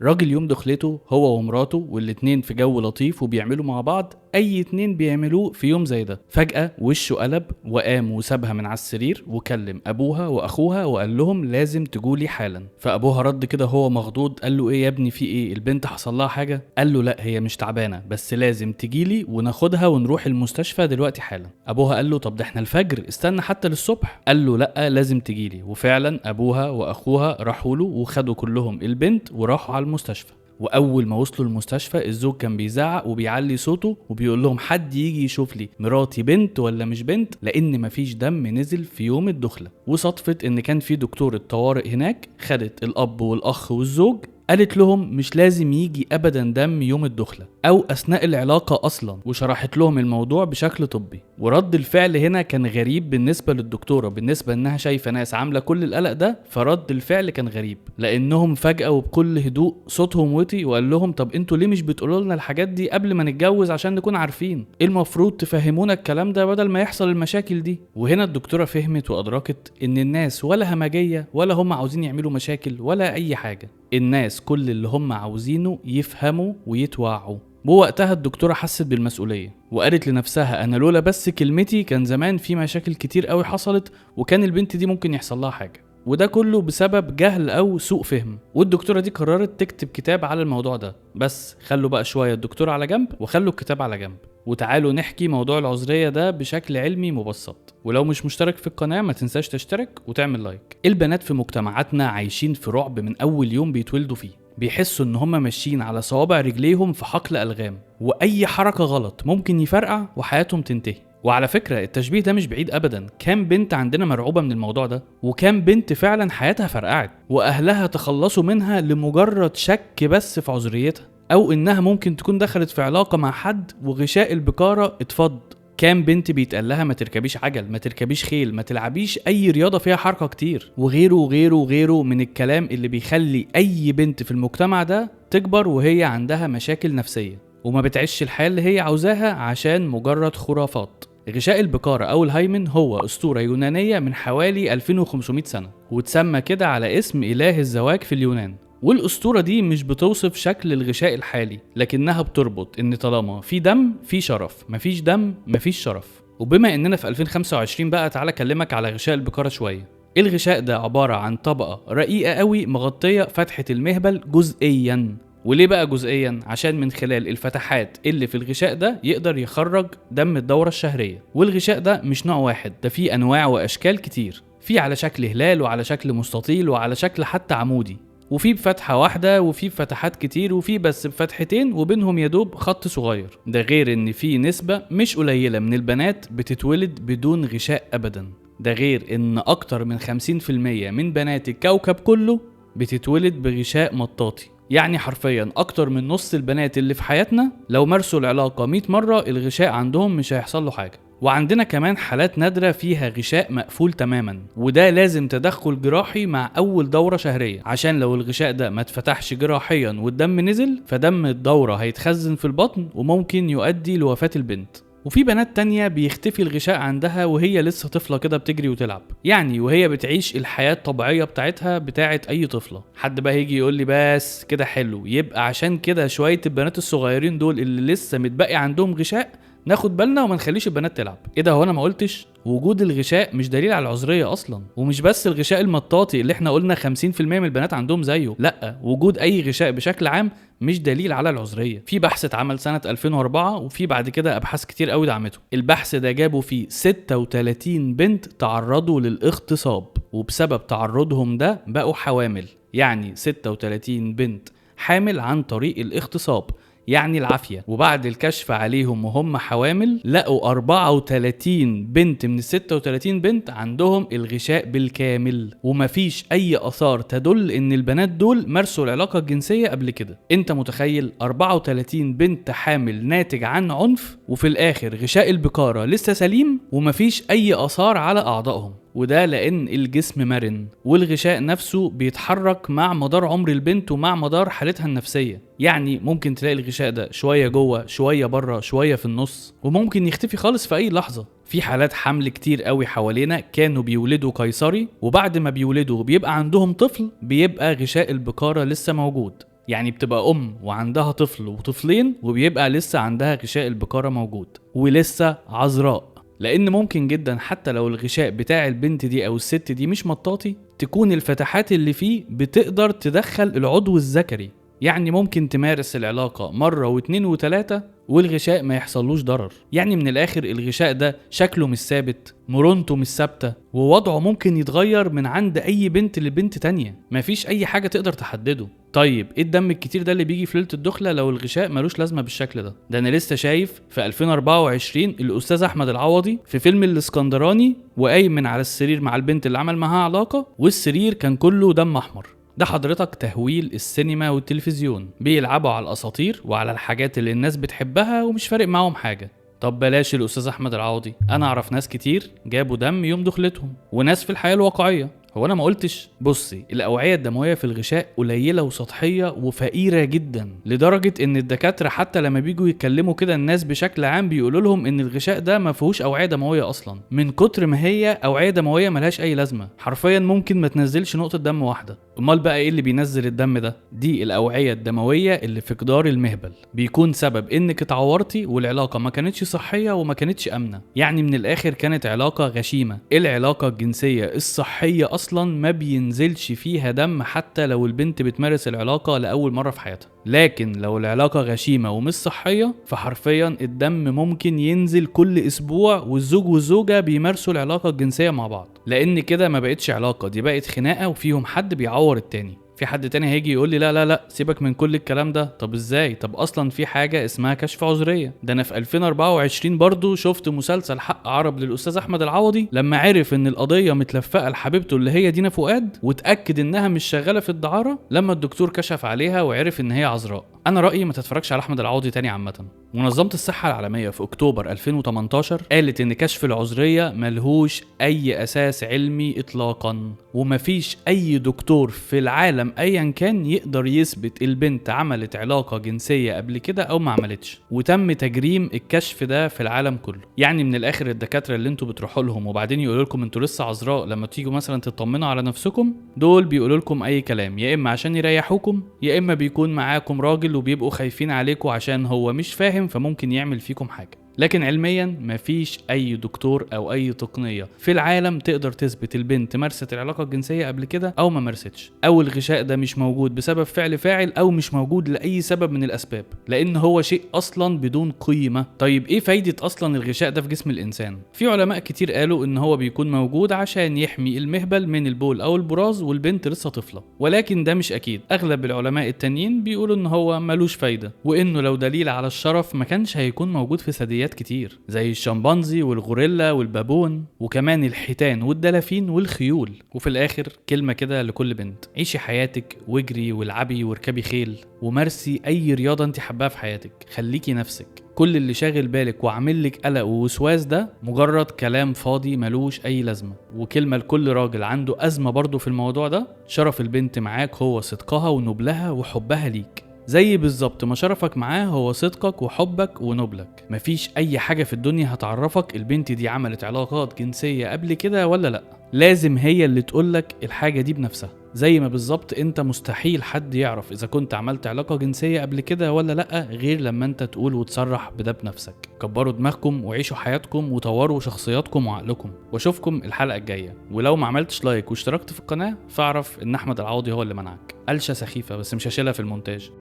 راجل يوم دخلته هو ومراته والاتنين في جو لطيف وبيعملوا مع بعض اي اتنين بيعملوه في يوم زي ده. فجأة وشه قلب وقام وسابها من على السرير وكلم ابوها واخوها وقال لهم لازم تجولي حالا. فابوها رد كده هو مخضوض، قال له ايه يا ابني، في ايه؟ البنت حصل لها حاجة؟ قال له لا، هي مش تعبانة بس لازم تجيلي وناخدها ونروح المستشفى دلوقتي حالا. ابوها قال له طب ده احنا الفجر، استنى حتى للصبح. قال له لا لازم تجيلي. وفعلا ابوها واخوها راحوا له وخدوا كلهم البنت وراحوا على المستشفى. واول ما وصلوا المستشفى الزوج كان بيزعق وبيعلي صوته وبيقول لهم حد يجي يشوف لي مراتي بنت ولا مش بنت، لان مفيش دم نزل في يوم الدخله. وصدفت ان كان في دكتورة طوارئ هناك خدت الاب والاخ والزوج، قالت لهم مش لازم يجي ابدا دم يوم الدخله او اثناء العلاقه اصلا، وشرحت لهم الموضوع بشكل طبي. ورد الفعل هنا كان غريب بالنسبه للدكتوره، بالنسبه انها شايفه ناس عامله كل القلق ده، فرد الفعل كان غريب لانهم فجاه وبكل هدوء صوتهم وطي وقال لهم طب انتوا ليه مش بتقولوا لنا الحاجات دي قبل ما نتجوز عشان نكون عارفين؟ المفروض تفهمونا الكلام ده بدل ما يحصل المشاكل دي. وهنا الدكتوره فهمت وادركت ان الناس ولا همجيه ولا هم عاوزين يعملوا مشاكل ولا اي حاجه، الناس كل اللي هم عاوزينه يفهموا ويتوعوا. ووقتها الدكتورة حست بالمسؤولية وقالت لنفسها أنا لولا بس كلمتي كان زمان في مشاكل كتير قوي حصلت وكان البنت دي ممكن يحصل لها حاجة، وده كله بسبب جهل أو سوء فهم. والدكتورة دي قررت تكتب كتاب على الموضوع ده. بس خلوا بقى شوية الدكتورة على جنب وخلوا الكتاب على جنب، وتعالوا نحكي موضوع العذرية ده بشكل علمي مبسط. ولو مش مشترك في القناة ما تنساش تشترك وتعمل لايك. البنات في مجتمعاتنا عايشين في رعب من أول يوم بيتولدوا فيه، بيحسوا ان هم ماشيين على صوابع رجليهم في حقل ألغام، واي حركة غلط ممكن يفرقع وحياتهم تنتهي. وعلى فكرة التشبيه ده مش بعيد ابدا، كام بنت عندنا مرعوبة من الموضوع ده، وكام بنت فعلا حياتها فرقعت واهلها تخلصوا منها لمجرد شك بس في عذريتها، او انها ممكن تكون دخلت في علاقة مع حد وغشاء البكارة اتفض. كام بنت بيتقال لها ما تركبيش عجل، ما تركبيش خيل، ما تلعبيش اي رياضة فيها حركة كتير، وغيره وغيره وغيره من الكلام اللي بيخلي اي بنت في المجتمع ده تكبر وهي عندها مشاكل نفسية وما بتعيش الحياة اللي هي عاوزاها عشان مجرد خرافات. غشاء البكارة أو الهايمن هو أسطورة يونانية من حوالي 2500 سنة، وتسمى كده على اسم إله الزواج في اليونان. والأسطورة دي مش بتوصف شكل الغشاء الحالي، لكنها بتربط إن طالما في دم في شرف، مفيش دم مفيش شرف. وبما إننا في 2025 بقى، تعالى أكلمك على غشاء البكارة شوية. الغشاء ده عبارة عن طبقة رقيقة قوي مغطية فتحة المهبل جزئيا. وليه بقى جزئيا؟ عشان من خلال الفتحات اللي في الغشاء ده يقدر يخرج دم الدورة الشهرية. والغشاء ده مش نوع واحد، ده فيه أنواع وأشكال كتير، في على شكل هلال وعلى شكل مستطيل وعلى شكل حتى عمودي، وفي بفتحة واحدة وفي بفتحات كتير وفي بس بفتحتين وبينهم يدوب خط صغير. ده غير ان في نسبة مش قليلة من البنات بتتولد بدون غشاء ابدا. ده غير ان اكتر من 50% من بنات الكوكب كله بتتولد بغشاء مطاطي. يعني حرفيا اكتر من نص البنات اللي في حياتنا لو مارسوا العلاقة 100 مرة الغشاء عندهم مش هيحصل له حاجة. وعندنا كمان حالات نادرة فيها غشاء مقفول تماما، وده لازم تدخل جراحي مع أول دورة شهرية، عشان لو الغشاء ده ما اتفتحش جراحيا والدم نزل فدم الدورة هيتخزن في البطن وممكن يؤدي لوفاة البنت. وفي بنات تانية بيختفي الغشاء عندها وهي لسه طفلة كده بتجري وتلعب، يعني وهي بتعيش الحياة الطبيعية بتاعتها بتاعت أي طفلة. حد بقى هيجي يقول لي بس كده حلو، يبقى عشان كده شوية البنات الصغيرين دول اللي لسه متبقي عندهم غشاء ناخد بالنا وما نخليش البنات تلعب. ايه ده، هو انا ما قلتش وجود الغشاء مش دليل على العذريه اصلا؟ ومش بس الغشاء المطاطي اللي احنا قلنا 50% من البنات عندهم زيه، لا، وجود اي غشاء بشكل عام مش دليل على العذريه. في بحث اتعمل سنه 2004 وفي بعد كده ابحاث كتير قوي دعمته. البحث ده جابوا فيه 36 بنت تعرضوا للاغتصاب، وبسبب تعرضهم ده بقوا حوامل. يعني 36 بنت حامل عن طريق الاغتصاب، يعني العافية. وبعد الكشف عليهم وهم حوامل لقوا 34 بنت من 36 بنت عندهم الغشاء بالكامل، ومفيش اي اثار تدل ان البنات دول مارسوا العلاقة الجنسية قبل كده. انت متخيل 34 بنت حامل ناتج عن عنف وفي الاخر غشاء البكارة لسه سليم ومفيش اي اثار على اعضائهم؟ وده لان الجسم مرن والغشاء نفسه بيتحرك مع مدار عمر البنت ومع مدار حالتها النفسية. يعني ممكن تلاقي الغشاء ده شوية جوه شوية بره شوية في النص، وممكن يختفي خالص في اي لحظة. في حالات حمل كتير قوي حوالينا كانوا بيولدوا قيصري، وبعد ما بيولدوا بيبقى عندهم طفل بيبقى غشاء البكارة لسه موجود. يعني بتبقى ام وعندها طفل وطفلين وبيبقى لسه عندها غشاء البكارة موجود ولسه عذراء، لان ممكن جدا حتى لو الغشاء بتاع البنت دي او الست دي مش مطاطي تكون الفتحات اللي فيه بتقدر تدخل العضو الذكري، يعني ممكن تمارس العلاقة مرة واتنين وتلاتة والغشاء ما يحصلوش ضرر. يعني من الاخر الغشاء ده شكله مش ثابت، مرونته مش ثابتة، ووضعه ممكن يتغير من عند اي بنت لبنت تانية، مفيش اي حاجة تقدر تحدده. طيب ايه الدم الكتير ده اللي بيجي في ليلة الدخلة لو الغشاء ملوش لازمة بالشكل ده؟ ده انا لسه شايف في 2024 الاستاذ احمد العوضي في فيلم الاسكندراني وقايم من على السرير مع البنت اللي عمل معاها علاقة والسرير كان كله دم احمر. ده حضرتك تهويل السينما والتلفزيون، بيلعبوا على الاساطير وعلى الحاجات اللي الناس بتحبها ومش فارق معاهم حاجة. طب بلاش الاستاذ احمد العوضي، انا اعرف ناس كتير جابوا دم يوم دخلتهم وناس في الحياة الواقعية. هو انا ما قلتش؟ بصي، الاوعية الدموية في الغشاء قليلة وسطحية وفقيرة جدا، لدرجة ان الدكاترة حتى لما بيجوا يتكلموا كده الناس بشكل عام بيقولوا لهم ان الغشاء ده ما فيهوش اوعية دموية اصلا، من كتر ما هي اوعية دموية ملهاش اي لازمة، حرفيا ممكن ما تنزلش نقطة دم واحدة. امال بقى ايه اللي بينزل الدم ده؟ دي الاوعية الدموية اللي في جدار المهبل، بيكون سبب انك اتعورتي والعلاقة ما كانتش صحية وما كانتش امنة، يعني من الاخر كانت علاقة غشيمة. العلاقة الجنسية الصحية اصلا ما بينزلش فيها دم حتى لو البنت بتمارس العلاقة لأول مرة في حياتها، لكن لو العلاقة غشيمة ومش صحية فحرفيا الدم ممكن ينزل كل اسبوع والزوج والزوجة بيمارسوا العلاقة الجنسية مع بعض، لان كده ما بقتش علاقة، دي بقت خناقة وفيهم حد بيعور التاني. في حد تاني هيجي يقول لي لا لا لا سيبك من كل الكلام ده. طب ازاي؟ طب اصلا في حاجة اسمها كشف عذرية. ده انا في 2024 برضو شفت مسلسل حق عرب للاستاذ احمد العوضي لما عرف ان القضية متلفقة لحبيبته اللي هي دينا فؤاد وتأكد انها مش شغالة في الدعارة لما الدكتور كشف عليها وعرف ان هي عذراء. انا رأيي ما تتفرجش على احمد العوضي تاني عامة. منظمة الصحة العالمية في اكتوبر 2018 قالت ان كشف العذرية ملهوش اي اساس علمي اطلاقا، ومفيش اي دكتور في العالم ايا كان يقدر يثبت البنت عملت علاقة جنسية قبل كده او ما عملتش، وتم تجريم الكشف ده في العالم كله. يعني من الاخر الدكاترة اللي انتوا بتروحوا لهم وبعدين يقولوا لكم انتوا لسه عذراء لما تيجوا مثلا تطمنوا على نفسكم، دول بيقولوا لكم اي كلام، يا اما عشان يريحوكم يا اما بيكون معاكم راجل وبيبقوا خايفين عليكم عشان هو مش فاهم فممكن يعمل فيكم حاجة. لكن علميا مفيش اي دكتور او اي تقنية في العالم تقدر تثبت البنت مارست العلاقة الجنسية قبل كده او ما مارستش، او الغشاء ده مش موجود بسبب فعل فاعل او مش موجود لاي سبب من الاسباب، لان هو شيء اصلا بدون قيمة. طيب ايه فايدة اصلا الغشاء ده في جسم الانسان؟ في علماء كتير قالوا ان هو بيكون موجود عشان يحمي المهبل من البول او البراز والبنت لسه طفلة، ولكن ده مش اكيد. اغلب العلماء التانيين بيقولوا ان هو ملوش فايدة، وانه لو دليل على الشرف ما كانش هيكون موجود في ثدييات كتير زي الشمبانزي والغوريلا والبابون وكمان الحيتان والدلافين والخيول. وفي الاخر كلمة كده لكل بنت، عيشي حياتك واجري والعبي واركبي خيل ومارسي اي رياضة انت حباها في حياتك، خليكي نفسك. كل اللي شاغل بالك وعامل لك قلق ووسواس ده مجرد كلام فاضي ملوش اي لازمة. وكلمة لكل راجل عنده ازمة برضو في الموضوع ده، شرف البنت معاك هو صدقها ونبلها وحبها ليك، زي بالظبط ما شرفك معاه هو صدقك وحبك ونبلك. مفيش اي حاجة في الدنيا هتعرفك البنت دي عملت علاقات جنسية قبل كده ولا لا، لازم هي اللي تقولك الحاجة دي بنفسها. زي ما بالظبط انت مستحيل حد يعرف اذا كنت عملت علاقة جنسية قبل كده ولا لا غير لما انت تقول وتصرح بده بنفسك. كبروا دماغكم وعيشوا حياتكم وطوروا شخصياتكم وعقلكم، واشوفكم الحلقة الجاية. ولو ما عملتش لايك واشتركت في القناة فاعرف ان احمد العوضي هو اللي منعك. قلشة سخيفة بس مش هشيلها في المونتاج.